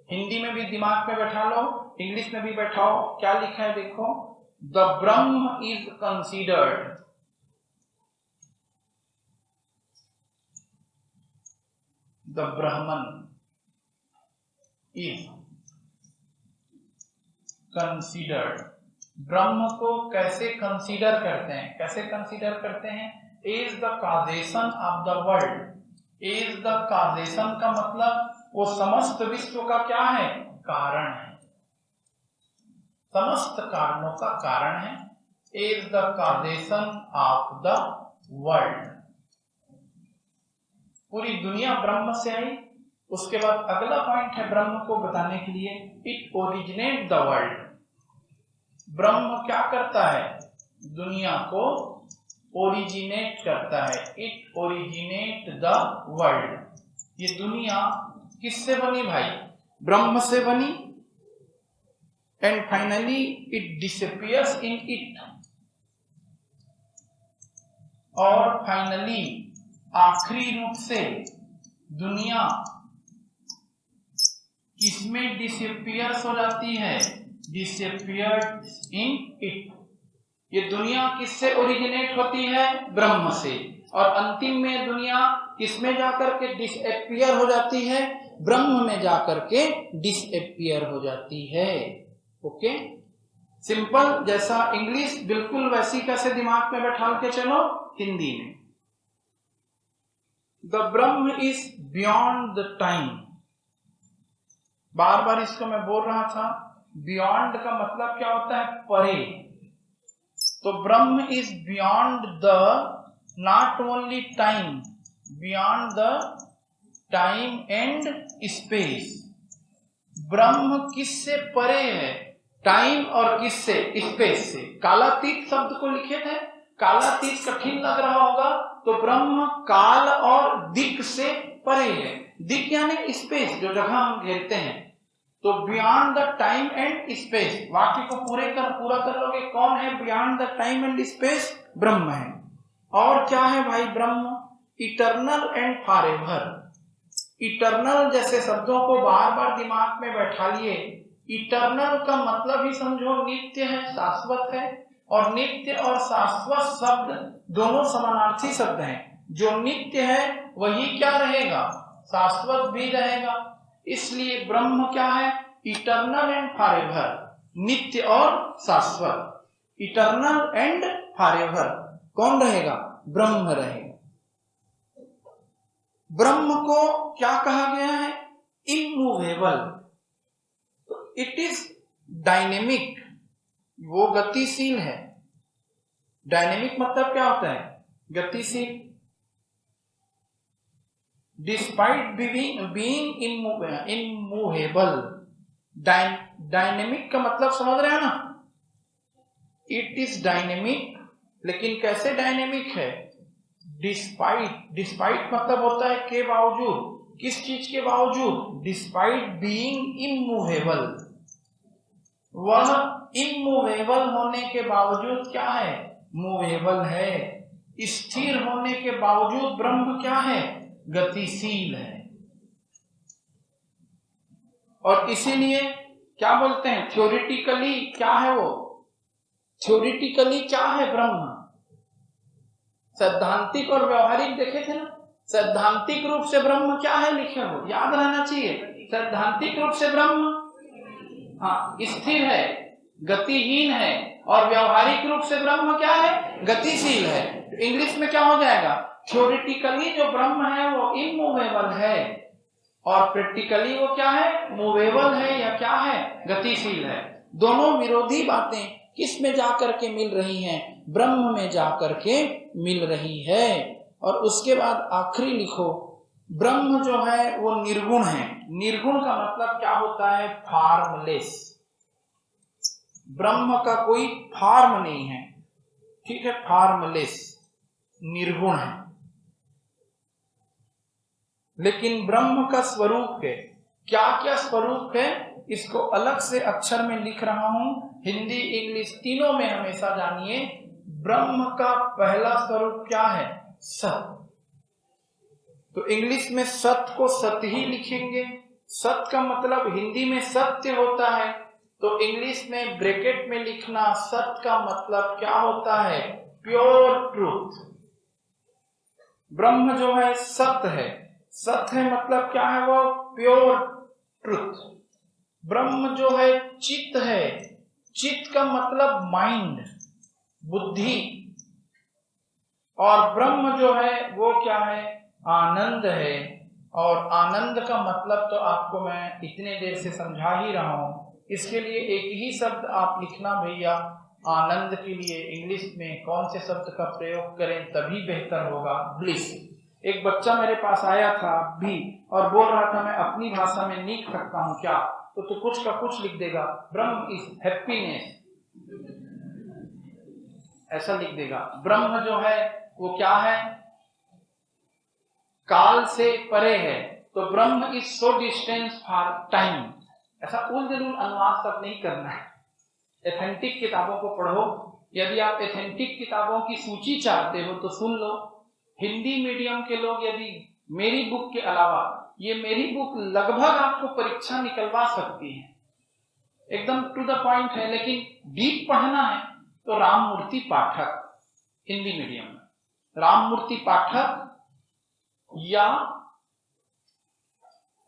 हिंदी में भी दिमाग में बैठा लो, इंग्लिश में भी बैठाओ। क्या लिखा है देखो, the Brahma is considered, the Brahman is considered. ब्रह्म को कैसे कंसीडर करते हैं, कैसे कंसीडर करते हैं, is the causation of the world. Is the causation का मतलब वो समस्त विश्व का क्या है, कारण है, समस्त कारणों का कारण है। Is the causation of the world, पूरी दुनिया ब्रह्म से आई। उसके बाद अगला पॉइंट है ब्रह्म को बताने के लिए, इट ओरिजिनेट द वर्ल्ड। ब्रह्म क्या करता है, दुनिया को ओरिजिनेट करता है, इट ओरिजिनेट द वर्ल्ड। ये दुनिया किससे बनी भाई, ब्रह्म से बनी। And finally it disappears in it, और फाइनली आखिरी रूप से दुनिया किसमें डिसअपियर्स हो जाती है, डिसअपियर्स इन इट। ये दुनिया किससे ओरिजिनेट होती है, ब्रह्म से, और अंतिम में दुनिया किसमें जाकर के डिसअपियर हो जाती है, ब्रह्म में जाकर के डिसअपियर हो जाती है। ओके, सिंपल, जैसा इंग्लिश बिल्कुल वैसी कैसे दिमाग में बैठा के चलो हिंदी में। The Brahma is beyond the time, बार बार इसको मैं बोल रहा था, बियॉन्ड का मतलब क्या होता है, परे। तो ब्रह्म is beyond the not only time, beyond the time and space. ब्रह्म किससे परे है, टाइम और किससे, स्पेस से। कालातीत शब्द को लिखे थे, कालातीत कठिन लग रहा होगा, तो ब्रह्म काल और दिक से परे है। दिक यानी स्पेस, जो जगह हम घेरते हैं। तो beyond the time and space, वाक्य को पूरा कर लोगे, कौन है beyond the time and space, ब्रह्म है। और क्या है भाई ब्रह्म, इटर्नल एंड फॉरएवर। इटर्नल जैसे शब्दों को बार बार दिमाग में बैठा लिए, इटर्नल का मतलब ही समझो नित्य है, शाश्वत है। और नित्य और शाश्वत शब्द दोनों समानार्थी शब्द हैं। जो नित्य है वही क्या रहेगा, शाश्वत भी रहेगा। इसलिए ब्रह्म क्या है, इटर्नल एंड फॉरएवर, नित्य और शाश्वत। इटर्नल एंड फॉरएवर कौन रहेगा, ब्रह्म रहेगा। ब्रह्म को क्या कहा गया है, इमूवेबल। तो इट इज डायनेमिक, वो गतिशील है। डायनेमिक मतलब क्या होता है, गतिशील। डिस्पाइट बीइंग इमूवेबल, डायनेमिक का मतलब समझ रहे हैं ना, इट इज डायनेमिक। लेकिन कैसे डायनेमिक है, डिस्पाइट मतलब होता है के बावजूद, किस चीज के बावजूद, डिस्पाइट बीइंग इमूवेबल। वह इमूवेबल होने के बावजूद क्या है, मूवेबल है। स्थिर होने के बावजूद ब्रह्म क्या है, गतिशील है। और इसीलिए क्या बोलते हैं, थ्योरेटिकली क्या है वो, थ्योरेटिकली क्या है ब्रह्म। सैद्धांतिक और व्यवहारिक देखे थे ना, सैद्धांतिक रूप से ब्रह्म क्या है लिखे हो, याद रहना चाहिए। सैद्धांतिक रूप से ब्रह्म हाँ स्थिर है, गतिहीन है, और व्यवहारिक रूप से ब्रह्म क्या है, गतिशील है। तो इंग्लिश में क्या हो जाएगा, थ्योरेटिकली जो ब्रह्म है वो इमूवेबल है, और प्रैक्टिकली वो क्या है, मूवेबल है या क्या है, गतिशील है। दोनों विरोधी बातें किस में जाकर के मिल रही हैं, ब्रह्म में जाकर के मिल रही है। और उसके बाद आखिरी लिखो, ब्रह्म जो है वो निर्गुण है। निर्गुण का मतलब क्या होता है, फॉर्मलेस। ब्रह्म का कोई फॉर्म नहीं है, ठीक है, फॉर्मलेस, निर्गुण है। लेकिन ब्रह्म का स्वरूप है, क्या क्या स्वरूप है, इसको अलग से अक्षर में लिख रहा हूं, हिंदी इंग्लिश तीनों में हमेशा जानिए। ब्रह्म का पहला स्वरूप क्या है? सत। तो इंग्लिश में सत को सत ही लिखेंगे। सत का मतलब हिंदी में सत्य होता है, तो इंग्लिश में ब्रैकेट में लिखना सत का मतलब क्या होता है? Pure truth. ब्रह्म जो है सत है। सत है मतलब क्या है? वो प्योर ट्रूथ। ब्रह्म जो है चित्त है। चित्त का मतलब माइंड, बुद्धि। और ब्रह्म जो है वो क्या है? आनंद है। और आनंद का मतलब तो आपको मैं इतने देर से समझा ही रहा हूं। इसके लिए एक ही शब्द आप लिखना भैया, आनंद के लिए इंग्लिश में कौन से शब्द का प्रयोग करें तभी बेहतर होगा? ब्लिस। एक बच्चा मेरे पास आया था भी और बोल रहा था मैं अपनी भाषा में लिख सकता हूं क्या? तो कुछ का कुछ लिख देगा, ब्रह्म इज हैप्पीनेस, ऐसा लिख देगा। ब्रह्म जो है वो क्या है? काल से परे है। तो ब्रह्म is so distance for time. ऐसा उल जलूल अनुवाद सब नहीं करना है। एथेंटिक किताबों को पढ़ो। यदि आप एथेंटिक किताबों की सूची चाहते हो तो सुन लो। हिंदी मीडियम के लोग यदि मेरी बुक के अलावा, ये मेरी बुक लगभग आपको परीक्षा निकलवा सकती है, एकदम टू द पॉइंट है, लेकिन डीप पढ़ना है तो राममूर्ति पाठक, हिंदी मीडियम में राममूर्ति पाठक या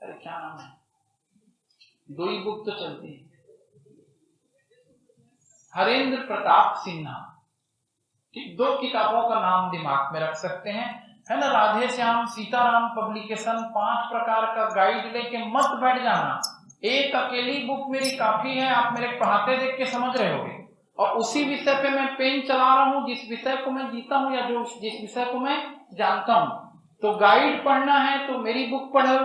अरे क्या नाम है, दो ही बुक तो चलती है, हरेंद्र प्रताप सिन्हा। दो किताबों का नाम दिमाग में रख सकते हैं, है ना? राधे श्याम सीताराम पब्लिकेशन 5 प्रकार का गाइड लेके मत बैठ जाना। एक अकेली बुक मेरी काफी है, आप मेरे पढ़ाते देख के समझ रहे होगे। और उसी विषय पे मैं पेन चला रहा हूँ, जिस विषय को मैं जीता हूँ या जिस विषय को मैं जानता हूँ। तो गाइड पढ़ना है तो मेरी बुक पढ़ो,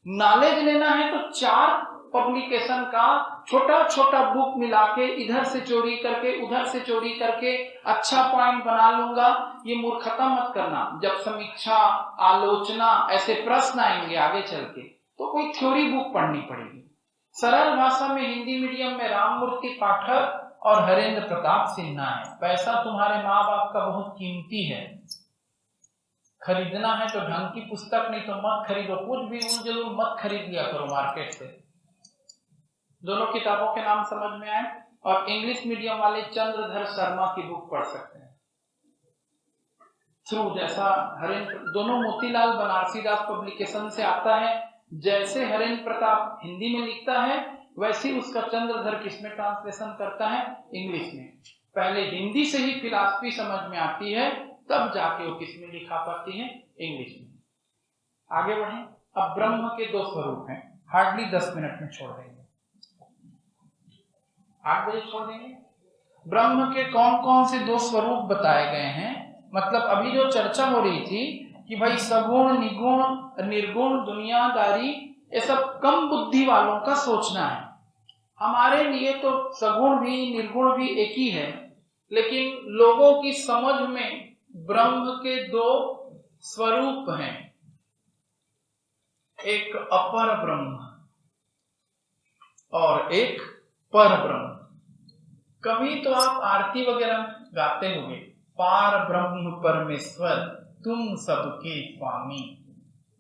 नॉलेज लेना है तो 4 पब्लिकेशन का छोटा छोटा बुक मिला के इधर से चोरी करके उधर से चोरी करके अच्छा पॉइंट बना लूंगा, ये मूर्खता मत करना। जब समीक्षा, आलोचना, ऐसे प्रश्न आएंगे आगे चल के तो कोई थ्योरी बुक पढ़नी पड़ेगी। सरल भाषा में हिंदी मीडियम में राममूर्ति पाठक और हरेंद्र प्रताप सिन्हा है। पैसा तुम्हारे माँ बाप का बहुत कीमती है, खरीदना है तो ढंग की पुस्तक, नहीं तो मत खरीदो। कुछ भी उल जलूल मत खरीद लिया करो मार्केट से। दोनों किताबों के नाम समझ में आए? और इंग्लिश मीडियम वाले चंद्रधर शर्मा की बुक पढ़ सकते हैं थ्रू, जैसा हरेंद्र, दोनों मोतीलाल बनारसी दास पब्लिकेशन से आता है। जैसे हरेंद्र प्रताप हिंदी में लिखता है वैसे उसका चंद्रधर किसमें ट्रांसलेशन करता है? इंग्लिश में। पहले हिंदी से ही फिलॉसफी समझ में आती है, तब जाके वो किसमें लिखा पाती है? इंग्लिश में। आगे बढ़ें। अब ब्रह्म के 2 स्वरूप हैं, हार्डली 10 मिनट में छोड़ देंगे, 8 बजे छोड़ देंगे। ब्रह्म के कौन कौन से 2 स्वरूप बताए गए हैं? मतलब अभी जो चर्चा हो रही थी कि भाई सगुण, निगुण, निर्गुण, दुनियादारी, ये सब कम बुद्धि वालों का सोचना है। हमारे लिए तो सगुण भी निर्गुण भी एक ही है, लेकिन लोगों की समझ में ब्रह्म के 2 स्वरूप हैं, एक अपर ब्रह्म और एक पर ब्रह्म। कभी तो आप आरती वगैरह गाते होंगे, पार ब्रह्म परमेश्वर तुम सबके स्वामी।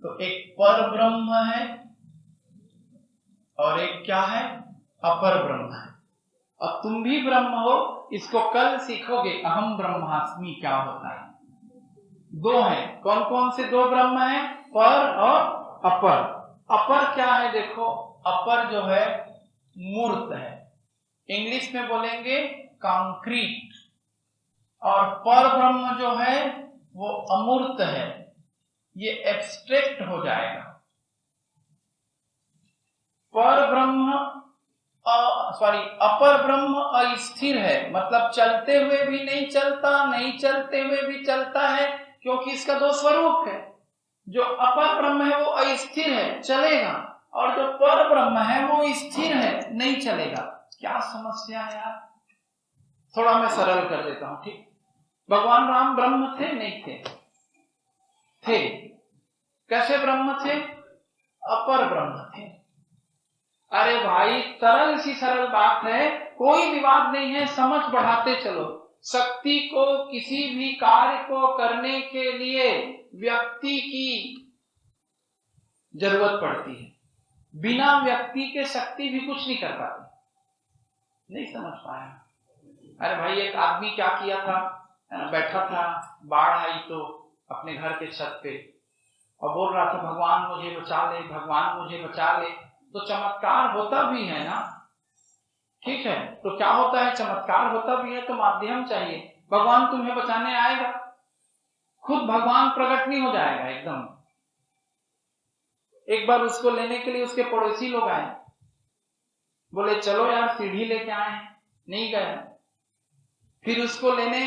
तो एक पर ब्रह्म है और एक क्या है? अपर ब्रह्म है। और तुम भी ब्रह्म हो, इसको कल सीखोगे, अहम ब्रह्मास्मि क्या होता है। 2 है। कौन कौन से 2 ब्रह्म है? पर और अपर। अपर क्या है? देखो, अपर जो है मूर्त है, इंग्लिश में बोलेंगे कॉन्क्रीट। और पर ब्रह्म जो है वो अमूर्त है, ये एब्स्ट्रैक्ट हो जाएगा। पर ब्रह्म अपर ब्रह्म अस्थिर है, मतलब चलते हुए भी नहीं चलता, नहीं चलते हुए भी चलता है, क्योंकि इसका 2 स्वरूप है। जो अपर ब्रह्म है वो अस्थिर है, चलेगा, और जो पर ब्रह्म है वो स्थिर है, नहीं चलेगा। क्या समस्या है यार? थोड़ा मैं सरल कर देता हूं, ठीक? भगवान राम ब्रह्म थे? नहीं थे? थे। कैसे ब्रह्म थे? अपर ब्रह्म थे। अरे भाई, सरल सी सरल बात है, कोई विवाद नहीं है, समझ बढ़ाते चलो। शक्ति को किसी भी कार्य को करने के लिए व्यक्ति की जरूरत पड़ती है। बिना व्यक्ति के शक्ति भी कुछ नहीं कर पाती। नहीं समझ पाया? अरे भाई, एक आदमी क्या किया था, बैठा था, बाढ़ आई तो अपने घर के छत पे, और बोल रहा था भगवान मुझे बचा ले, भगवान मुझे बचा ले। तो चमत्कार होता भी है ना, ठीक है। तो क्या होता है, चमत्कार होता भी है तो माध्यम चाहिए। भगवान तुम्हें बचाने आएगा, खुद भगवान प्रकट नहीं हो जाएगा एकदम। एक बार उसको लेने के लिए उसके पड़ोसी लोग आए, बोले चलो यार सीढ़ी लेके आए, नहीं गया। फिर उसको लेने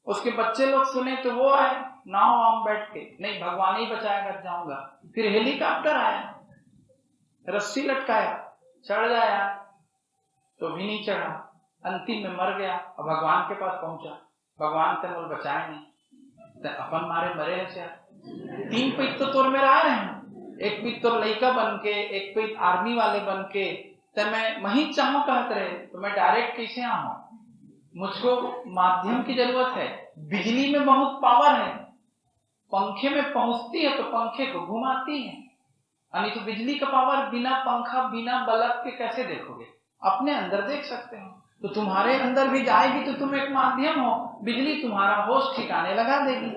उसके बच्चे लोग सुने तो वो आए नाव वाम बैठ के, नहीं भगवान ही बचाएगा, जाऊंगा। फिर हेलीकॉप्टर आया, रस्सी लटकाया, चढ़ जाया तो भी नहीं चढ़ा, अंतिम में मर गया और भगवान के पास पहुंचा। भगवान ते बोल बचाए नहीं, तो अपन मारे मरे ऐसे। 3 पीठ तो तोर में आ रहे हैं, एक पीठ तो लड़का बन के, एक पीठ आर्मी वाले बन के, तो मैं वही चाहूं कहते रहे, तो मैं डायरेक्ट कैसे आऊं? मुझको माध्यम की जरूरत है। बिजली में बहुत पावर है, पंखे में पहुंचती है तो पंखे को घुमाती है, यानी तो बिजली का पावर बिना पंखा बिना बल्ब के कैसे देखोगे? अपने अंदर देख सकते हो। तो तुम्हारे अंदर भी जाएगी तो तुम एक माध्यम हो, बिजली तुम्हारा होश ठिकाने लगा देगी।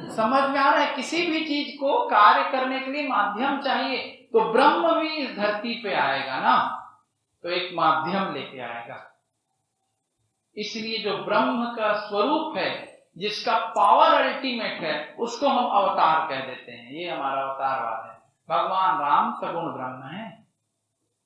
समझ में आ रहा है? किसी भी चीज को कार्य करने के लिए माध्यम चाहिए। तो ब्रह्म भी इस धरती पे आएगा ना, तो एक माध्यम लेके आएगा। इसलिए जो ब्रह्म का स्वरूप है, जिसका पावर अल्टीमेट है, उसको हम अवतार कह देते हैं। ये हमारा अवतारवाद है। भगवान राम सगुण ब्रह्म है,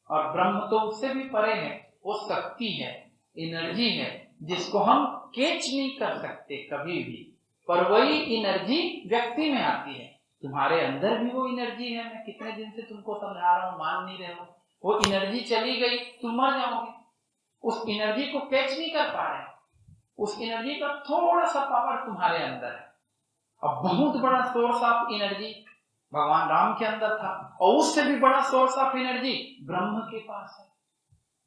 और ब्रह्म तो उससे भी परे है। वो शक्ति है, एनर्जी है, जिसको हम कैच नहीं कर सकते कभी भी, पर वही एनर्जी व्यक्ति में आती है। तुम्हारे अंदर भी वो एनर्जी है। मैं कितने दिन से तुमको समझा रहा हूं, मान नहीं रहे हो। वो एनर्जी चली गई, तुम मर जाओगे। उस एनर्जी को कैच नहीं कर पा रहे। उस एनर्जी का थोड़ा सा पावर तुम्हारे अंदर है, और बहुत बड़ा सोर्स ऑफ एनर्जी भगवान राम के अंदर था, और उससे भी बड़ा सोर्स ऑफ एनर्जी ब्रह्म के पास है।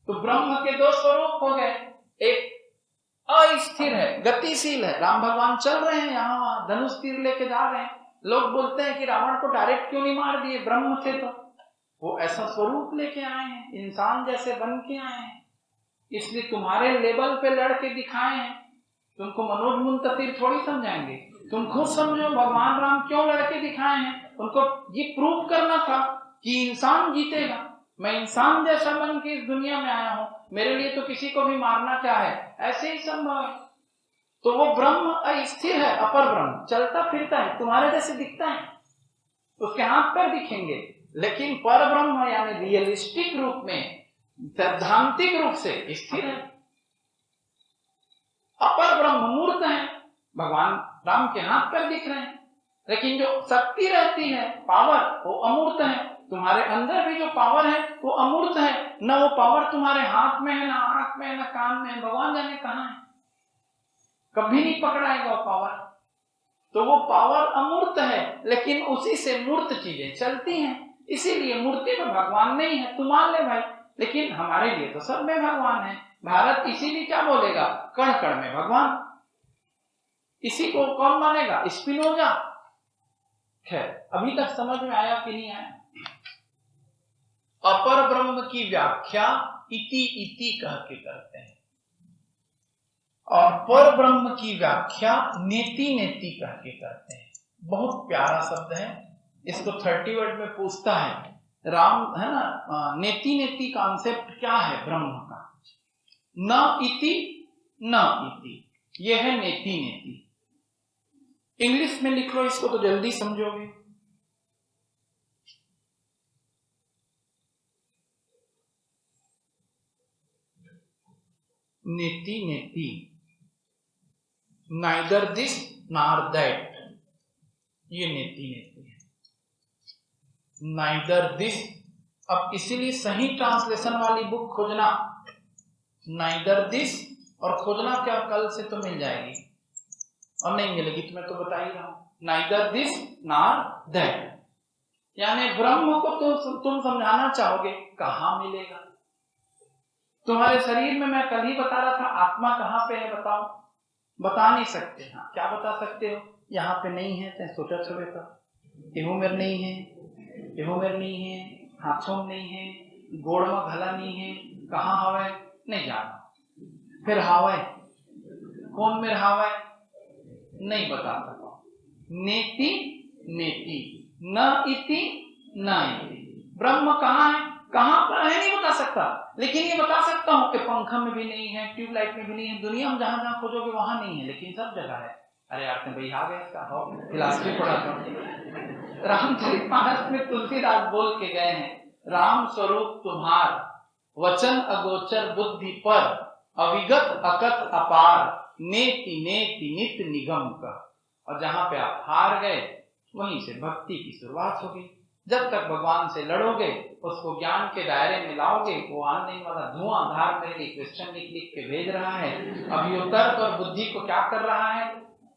तो ब्रह्म के 2 स्वरूप हो गए। एक अस्थिर है, गतिशील है। राम भगवान चल रहे हैं, यहाँ वहां धनुष तीर लेके जा रहे हैं। लोग बोलते हैं कि रावण को डायरेक्ट क्यों नहीं मार दिए, ब्रह्म थे तो। वो ऐसा स्वरूप लेके आए हैं, इंसान जैसे बन के आए हैं, इसलिए तुम्हारे लेवल पे लड़के दिखाए हैं। तुमको मनोज मुंतशिर थोड़ी समझाएंगे, तुम खुद समझो भगवान राम क्यों लड़के दिखाए हैं। उनको ये प्रूव करना था कि इंसान जीतेगा। मैं इंसान जैसा बन के इस दुनिया में आया हूं, मेरे लिए तो किसी को भी मारना क्या है, ऐसे ही संभव है। तो वो ब्रह्म अस्थिर है, अपर ब्रह्म चलता फिरता है, तुम्हारे जैसे दिखता है, उसके हाथ पैर दिखेंगे, लेकिन पर ब्रह्म यानी रियलिस्टिक रूप में, सैद्धांतिक रूप से स्थिर है। अपर ब्रह्म मूर्त है, भगवान राम के हाथ पैर दिख रहे हैं, लेकिन जो शक्ति रहती है, पावर, वो अमूर्त है। तुम्हारे अंदर भी जो पावर है वो अमूर्त है। न वो पावर तुम्हारे हाथ में है, ना आंख में है, ना कान में है, भगवान जाने कहां है, कभी नहीं पकड़ाएगा वो पावर। तो वो पावर अमूर्त है, लेकिन उसी से मूर्त चीजें चलती हैं। इसीलिए मूर्ति में भगवान नहीं है, तू मान ले भाई, लेकिन हमारे लिए तो सब में भगवान है। भारत इसीलिए क्या बोलेगा, कण कण में भगवान। इसी को कौन मानेगा, स्पिनोजा। खैर, अभी तक समझ में आया कि नहीं आया? अपर ब्रह्म की व्याख्या इति इति कह के करते हैं, और पर ब्रह्म की व्याख्या नेति नेति कह के करते हैं। बहुत प्यारा शब्द है, इसको 30 वर्ड में पूछता है राम, है ना। नेति नेति कॉन्सेप्ट क्या है ब्रह्म का? न इति न इति, यह है नेति नेति। इंग्लिश में लिख लो इसको तो जल्दी समझोगे। नेति नेति, नाइदर दिस नॉर दैट, ये नेति नेति है। नाइदर दिस, अब इसीलिए सही ट्रांसलेशन वाली बुक खोजना, नाइदर दिस, और खोजना क्या, कल से तो मिल जाएगी, और नहीं मिलेगी तो मैं तो बता ही रहा हूं। नाइदर दिस नॉर दैट, यानी ब्रह्म को तुम समझाना चाहोगे, कहां मिलेगा? तुम्हारे शरीर में, मैं कल ही बता रहा था, आत्मा कहाँ पे है बताओ? बता नहीं सकते। हाँ, क्या बता सकते हो? यहाँ पे नहीं है, तैं सोचा छुए तो एहू मेरे नहीं है, एहू मेरे नहीं है, हाथों में नहीं है, गोड़ में घला नहीं है, कहाँ हवे नहीं जाना। फिर हावे कौन मेरे हावे नहीं बता सका। नेति नेति न इति न इति। ब्रह्म कहाँ है, कहाँ पर है नहीं बता सकता, लेकिन ये बता सकता हूँ कि पंखा में भी नहीं है, ट्यूबलाइट में भी नहीं है, दुनिया में जहां जहां खोजोगे वहां नहीं है, लेकिन सब जगह है। अरे यार भाई आ गए इसका फिलॉसफी पढ़ा था। रामचरितमानस में तुलसीदास बोल के गए हैं, राम स्वरूप तुम्हार वचन अगोचर बुद्धि पर, अविगत अकथ अपार, नेति नेति नित निगम का। और जहां पे आप हार गए वहीं से भक्ति की शुरुआत होगी। जब तक भगवान से लड़ोगे, उसको ज्ञान के दायरे में लाओगे, वो आने वाला धुआंधार मेरे लिए क्वेश्चन लिख लिख के भेज रहा है। अभी वो तर्क और बुद्धि को क्या कर रहा है,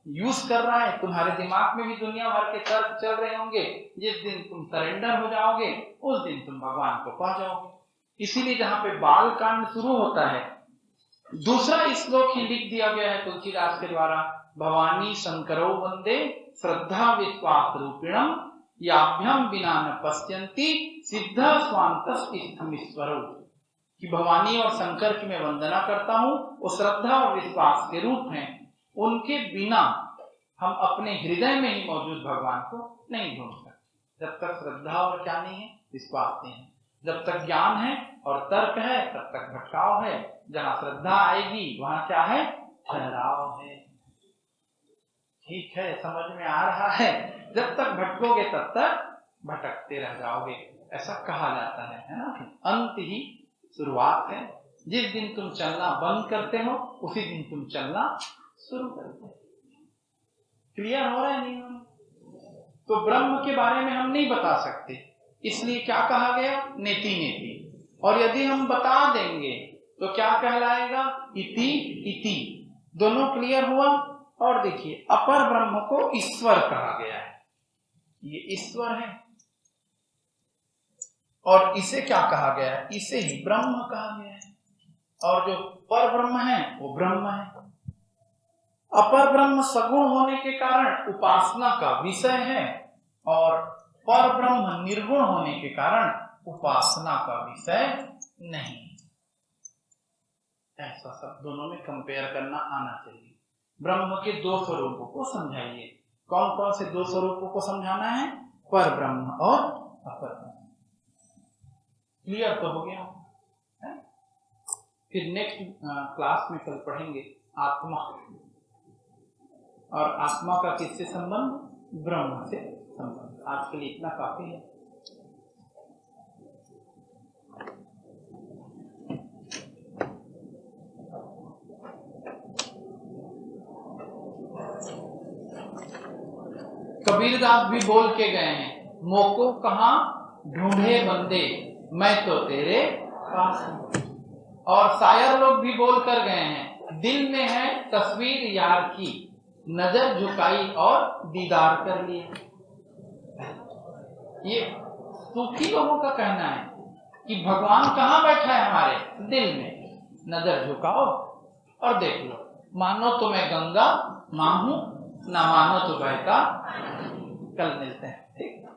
यूज कर रहा है। तुम्हारे दिमाग में भी दुनिया भर के तर्क चल रहे होंगे। जिस दिन तुम सरेंडर हो जाओगे उस दिन तुम भगवान को पा जाओगे। इसीलिए जहाँ पे बाल कांड शुरू होता है, दूसरा श्लोक ही लिख दिया गया है तुलसीदास के द्वारा, भवानी शंकरो वंदे श्रद्धा विश्वास रूपिणम, याभ्यम बिना न पश्यन्ति सिद्ध स्वांतस्थमीश्वरो। कि भवानी और शंकर की मैं वंदना करता हूँ, वो श्रद्धा और विश्वास के रूप हैं। उनके बिना हम अपने हृदय में ही मौजूद भगवान को नहीं ढूंढ सकते। जब तक श्रद्धा और क्या नहीं है, विश्वास नहीं है। जब तक ज्ञान है और तर्क है तब तक भटकाव है। जहाँ श्रद्धा आएगी वहां क्या है, ठहराव है। ठीक है, समझ में आ रहा है? जब तक भटकोगे तब तक भटकते रह जाओगे, ऐसा कहा जाता है ना। अंत ही शुरुआत है। जिस दिन तुम चलना बंद करते हो उसी दिन तुम चलना शुरू करते हो। क्लियर हो रहा है नहीं हो रहा? तो ब्रह्म के बारे में हम नहीं बता सकते, इसलिए क्या कहा गया, नेति नेति। और यदि हम बता देंगे तो क्या कहलाएगा, इति इति। दोनों क्लियर हुआ। और देखिए, अपर ब्रह्म को ईश्वर कहा गया है, ये ईश्वर है। और इसे क्या कहा गया है, इसे ही ब्रह्म कहा गया है। और जो पर ब्रह्म है वो ब्रह्म है। अपर ब्रह्म सगुण होने के कारण उपासना का विषय है, और पर ब्रह्म निर्गुण होने के कारण उपासना का विषय नहीं। ऐसा सब दोनों में कंपेयर करना आना चाहिए। ब्रह्म के दो स्वरूपों को समझाइए। कौन कौन से दो स्वरूपों को समझाना है, पर ब्रह्म और अपर ब्रह्म। क्लियर तो हो गया है? फिर नेक्स्ट क्लास में कल पढ़ेंगे आत्मा, और आत्मा का किससे संबंध, ब्रह्म से संबंध। आज के लिए इतना काफी है। कबीरदास भी बोल के गए हैं, मोको कहाँ ढूंढे बंदे, मैं तो तेरे पास हूं। और शायर लोग भी बोल कर गए हैं, दिल में है तस्वीर यार की, नजर झुकाई और दीदार कर लिया। ये सूफी लोगों का कहना है कि भगवान कहाँ बैठा है, हमारे दिल में। नजर झुकाओ और देख लो, मानो तो मैं गंगा मां हूं, ना मानो तो बहता। कल मिलते हैं, ठीक।